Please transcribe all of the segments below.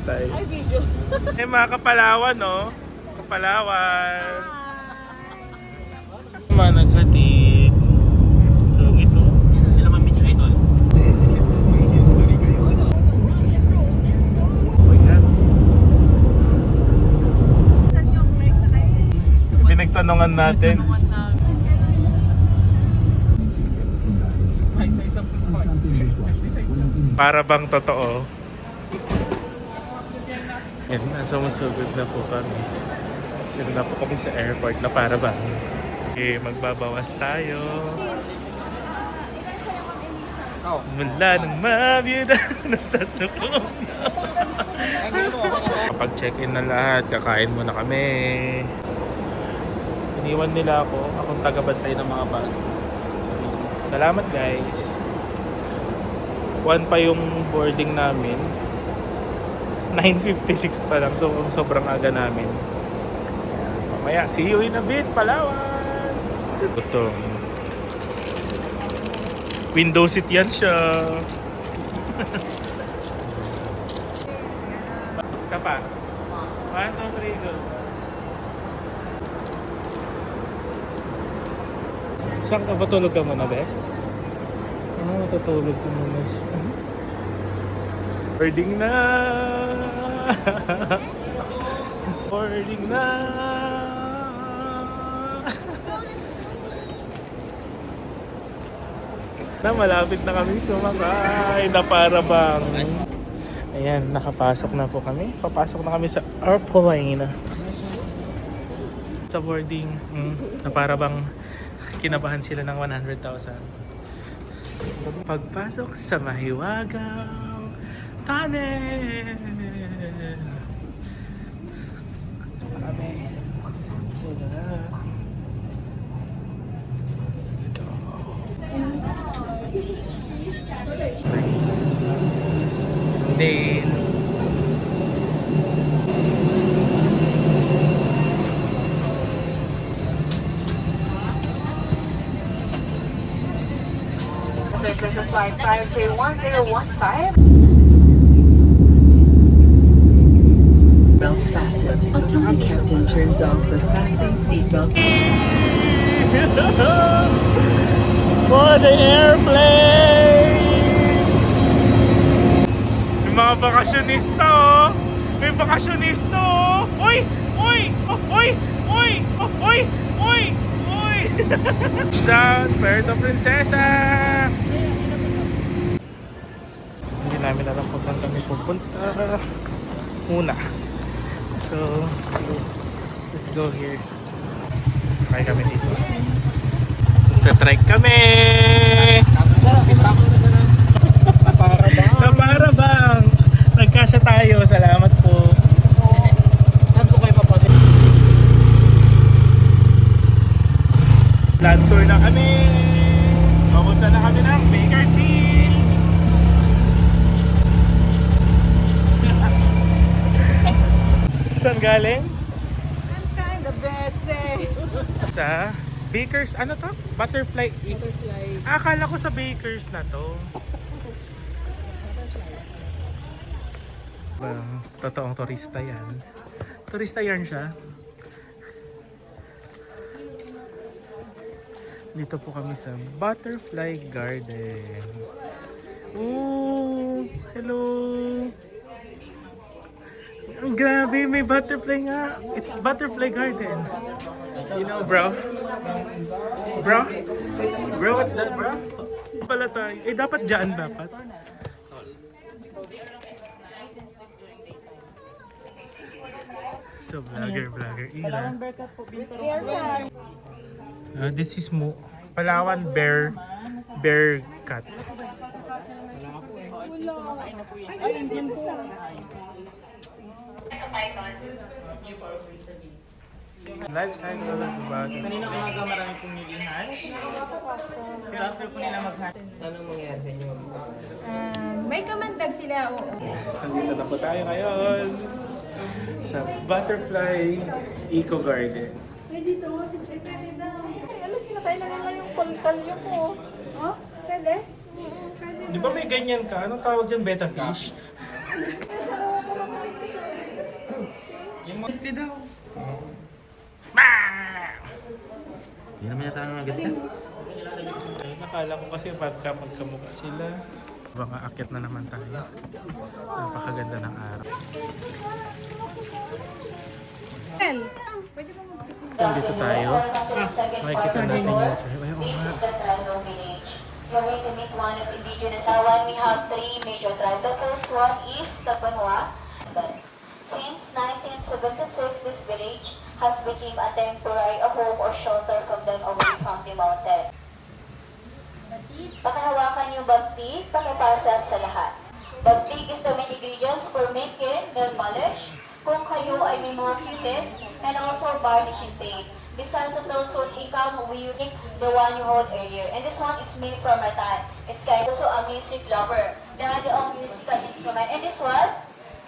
style. Ay, video. Eh, mga Kapalawan, no? Kapalawan. Mga naghatid. So, ito. Sila mamit siya ito. Oh, yan. Pinagtanungan natin. Para bang totoo? Yan, sumusugod na po kami. Sino na po kami sa airport na para bang. Okay, magbabawas tayo. Mula ng mabiyuda ng tatlo ko. Kapag check-in na lahat, kakain muna kami. Iniwan nila ako. Akong tagabantay ng mga bag. So, salamat guys. 1 pa yung boarding namin. 9:56 pa lang. So, sobrang aga namin. Mamaya, see you in a bit, Palawan! Ito. Window seat yan siya. Kapa. 1, 2, 3, go. Saan ka? Patulog ka muna, Bes? Matutulog ka muna siya. Boarding na! Boarding na! Na malapit na kami sumakay na para bang. Ayan, nakapasok na po kami. Papasok na kami sa airplane. Sa boarding, na para bang kinabahan sila ng 100,000. Pagpasok sa mahiwagang tunnel. Kami. Let's go. Then This is flight 5311015. Belts fastened until the captain turns off the fasten seatbelts. for the airplane! May mga bakasyonista oh! May bakasyonista oh! Uy! Uy! Uy! Uy! Uy! Uy! Uy! Touchdown! Puerto Princesa! Hindi namin alam kung saan kami pupunta muna. So, let's go here. Sakay kami dito. Tatrike kami! Para bang! Nagkasya tayo. Salamat po. Saan po kayo papunta? Land tour na kami! Papunta na kami ng Bakersfield! Saan galing? I'm kind of busy. Sa Bakers, ano to? Butterfly. Butterfly. Akala ko sa Bakers na to. Totoong turista yan. Turista yan siya. Dito po kami sa Butterfly Garden. Ooh, hello. Ang grabe, may butterfly nga. It's Butterfly Garden. You know, bro? Bro? Bro, what's that, bro? Pala tayo. Eh, dapat dyan, dapat. So, vlogger. Ilan? This is Palawan Bear Cat. Ay, Indian po. Life cycle of the bag. Kanina umaga marami pong nilihan. Pero after po nila mag-hatch. Anong mangyari sa inyo? May kamandag sila, oo. Nandito na po tayo ngayon sa Butterfly Eco Garden. Pwede daw. Ay, alam, kinakain na nila yung kalyo ko. Oh, pwede? Pwede. Di ba may ganyan ka? Anong tawag dyan? Betta fish? Kaya sa ako lang Hindi naman yata ang agad ka. Nakala ko kasi pagka magkamukha sila. Baka akit na naman tayo. Napakaganda ng araw. Dito tayo. Makikita natin yung ay, oo nga. You're going to meet one of indigenous. One, we have three major tribes. The first one is Tapanwa. Since 1976, this village has become a temporary home or shelter from them away from the mountain. Pakihawakan yung bagtik, pakipasa sa lahat. Bagtik is the main ingredients for making nail polish. Kung kayo ay may mga cuties, and also varnishing tape. Besides of the source income, we use the one you hold earlier. And this one is made from rattan. It's kind of also a music lover. They have their own musical instrument. And this one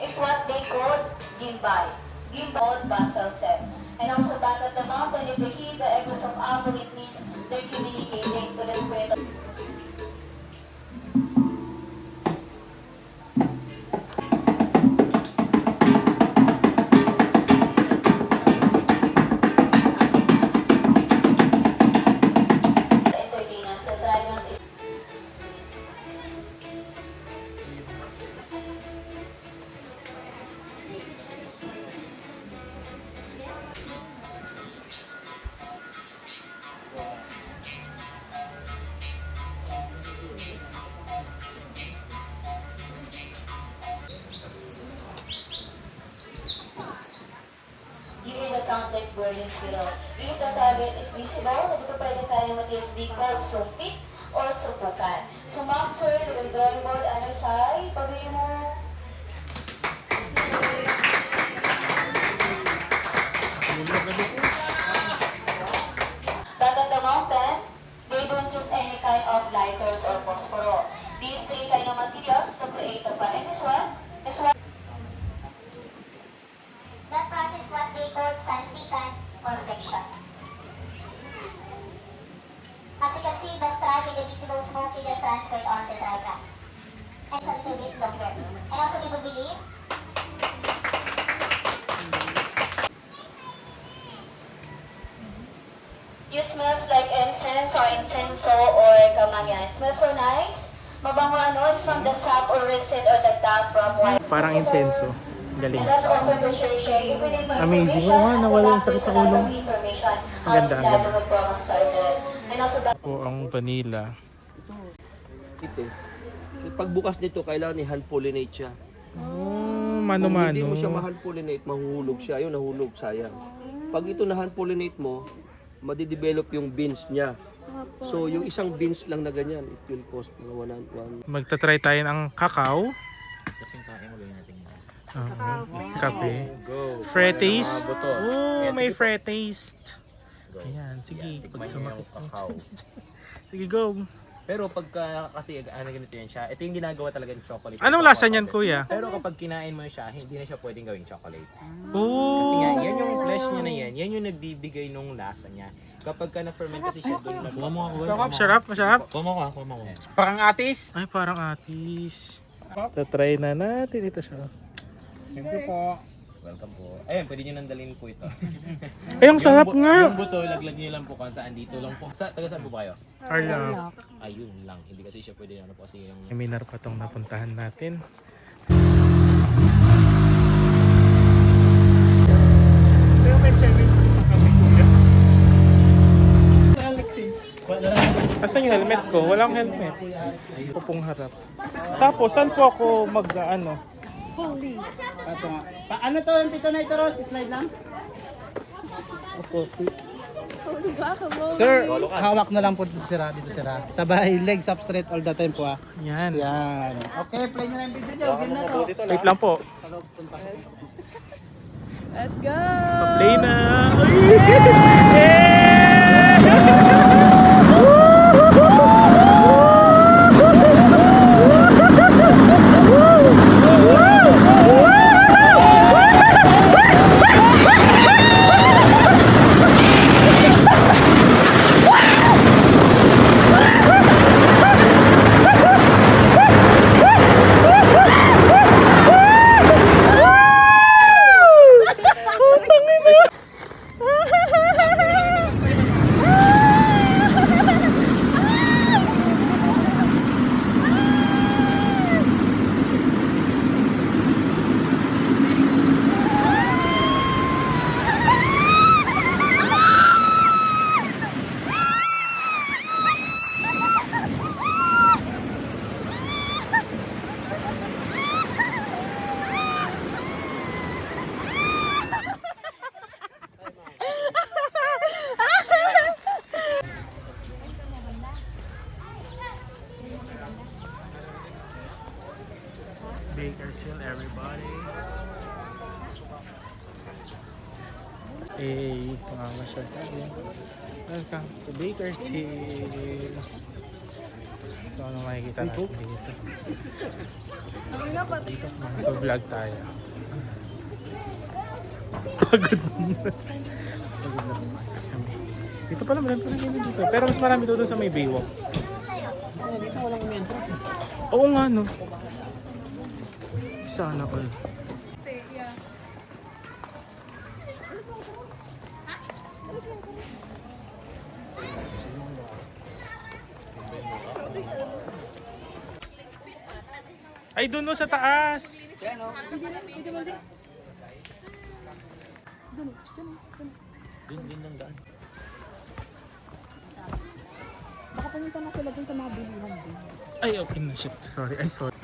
is what they call gimbal. Gimbal basal set. And also back at the mountain, if they hear the echoes of Amo, it means they're communicating to the spirit of entertainers. The dragons is you hear the sound like whirling squirrel. If the target is visible, nagprepare the kind of materials they call sumpit or supukan. So ma'am sir, the drawing board on your side, pabili mo. Back at the mountain, they don't use any kind of lighters or phosphoro. These three kind of materials to create the fire. And this one, That process is what they call santikan or friction. As you can see, the stripe with the visible smoke is just transferred on the dry grass. And it's a little bit longer. And also we do believe you smells like incense or incenso or kamangyan. It smells so nice. Mabango ano, it's from the sap or resin or the top from white. Parang insenso. Galing. And that's all for the share. If we need more Amazing. information, Oo nga, nawala yung at the back, sakit sa there's a lot ulo. of information. Ang How ganda, this ang ganda. Galloway program started. And also back Po ang vanilla. Ito. Pagbukas nito, kailangan i-hand pollinate siya. Oh, Kung hindi mano-mano. mo siya ma-hand pollinate, mahuhulog siya. Ayun, nahulog, sayang. Pag ito na-hand pollinate mo, madidevelop yung beans niya. So, yung isang beans lang na ganyan, it will cost mga 1. Magta-try tayo ng kakao. Kasing kain mo gawin natin yan. Kape. Go. Fre taste. Mga buto. Oh, Ayan, may sige po. fre taste. Go. Ayan, sige. Tikman Pag niyo sumakit. yung kakao. Sige, go. Pero pagka kasi ano ganito yan siya, ito yung ginagawa talaga ng chocolate. Anong lasa niyan, kuya? Pero kapag kinain mo siya, hindi na siya pwedeng gawing chocolate. Oh. Kasi nga, yan yung flesh niya na yan yung nagbibigay nung lasa niya. Kapag ka na-ferment kasi siya, doon lang. Masarap, masarap. Kuha mo. Parang atis. Ay, parang atis. Tatry na natin ito siya. Siyempre po. Welcome po. Ayun, pwede nyo nandalin po ito. Ay, ang sarap nga. Yung buto, laglag nyo lang po kung saan dito lang po. Taga saan po ba kayo? Carla. Ayun lang. Hindi kasi siya pwede ano po kasi yung... Seminar pa itong napuntahan natin. Asan yung helmet ko? Walang helmet. Pupong harap. Tapos, saan po ako mag-ano? Ito nga. Ano to yung pito na ito, Ross? Slide lang? Sir, hawak na lang po dito sira. Sabay, legs up straight all the time po ah. Yan. Yan. Okay, play nyo na yung video nyo. Game na to. Wait lang po. Let's go! Pa-play na. Bakersfield, everybody. Hey, makakasyal tayo. Welcome to Bakersfield. So, ano makikita natin dito? Dito, mag-vlog tayo. Pagod na. Pagod na pumasok kami. Dito pala, marami pala ganyan dito. Pero mas marami doon sa may Baywalk. Dito walang entrance. Oo nga, no? Sana all. Ay, doon no, sa taas. Din lang daan. Baka pumunta na sila dun sa mga bilihan din. Ay, okay na. Shit, sorry. Ay, sorry.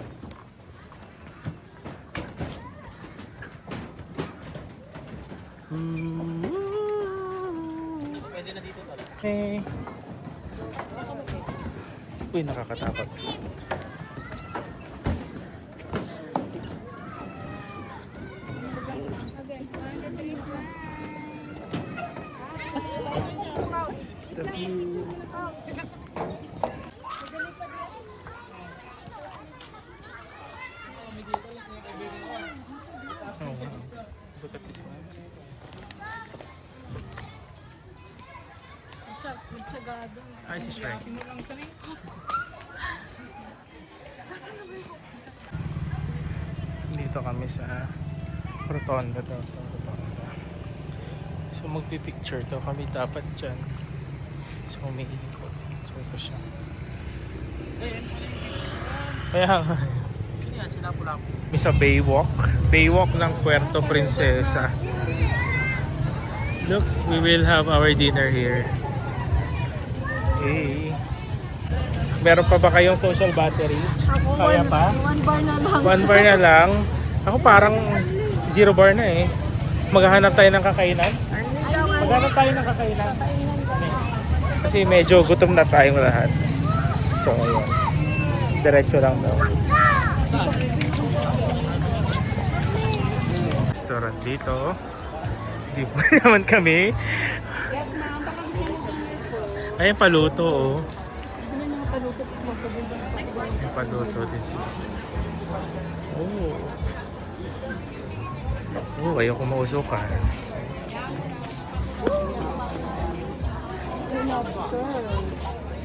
Pwede na dito tol. Okay. Uy, nakakatakot. This is the view. Oh, wow. Look at this one. Ay, si Shrek. Dito kami sa Rotonda daw. So magpipicture daw kami dapat dyan. So umiikot. So ito siya. Kaya nga. Kami sa Baywalk. Baywalk ng Puerto Princesa. Look, we will have our dinner here. Hey. Meron pa ba kayong social battery? Kaya pa? 1 bar na lang. 1 bar na lang. Ako parang 0 bar na eh. Maghahanap tayo ng kakainan. Maghanap tayo ng kakainan. Kasi medyo gutom na tayong lahat. So ayun. Diretso lang daw. Restaurant dito. Di ba naman kami? Ay, paluto oh. May paluto din sila. Oh. Oh, ayoko mausukan.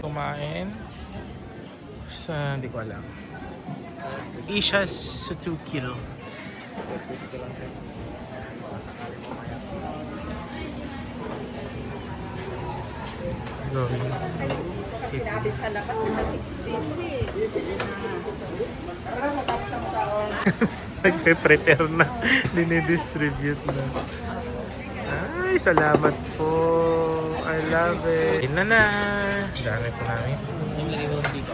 Kumain sa, hindi ko alam. Isha's Sutukil. Going Sinabi sa labas na kasi dito eh. Nagpe-prepare na. Dinidistribute na. Ay, salamat po. I love it. Yun na na. Dami po namin. Yung lagay mo dito.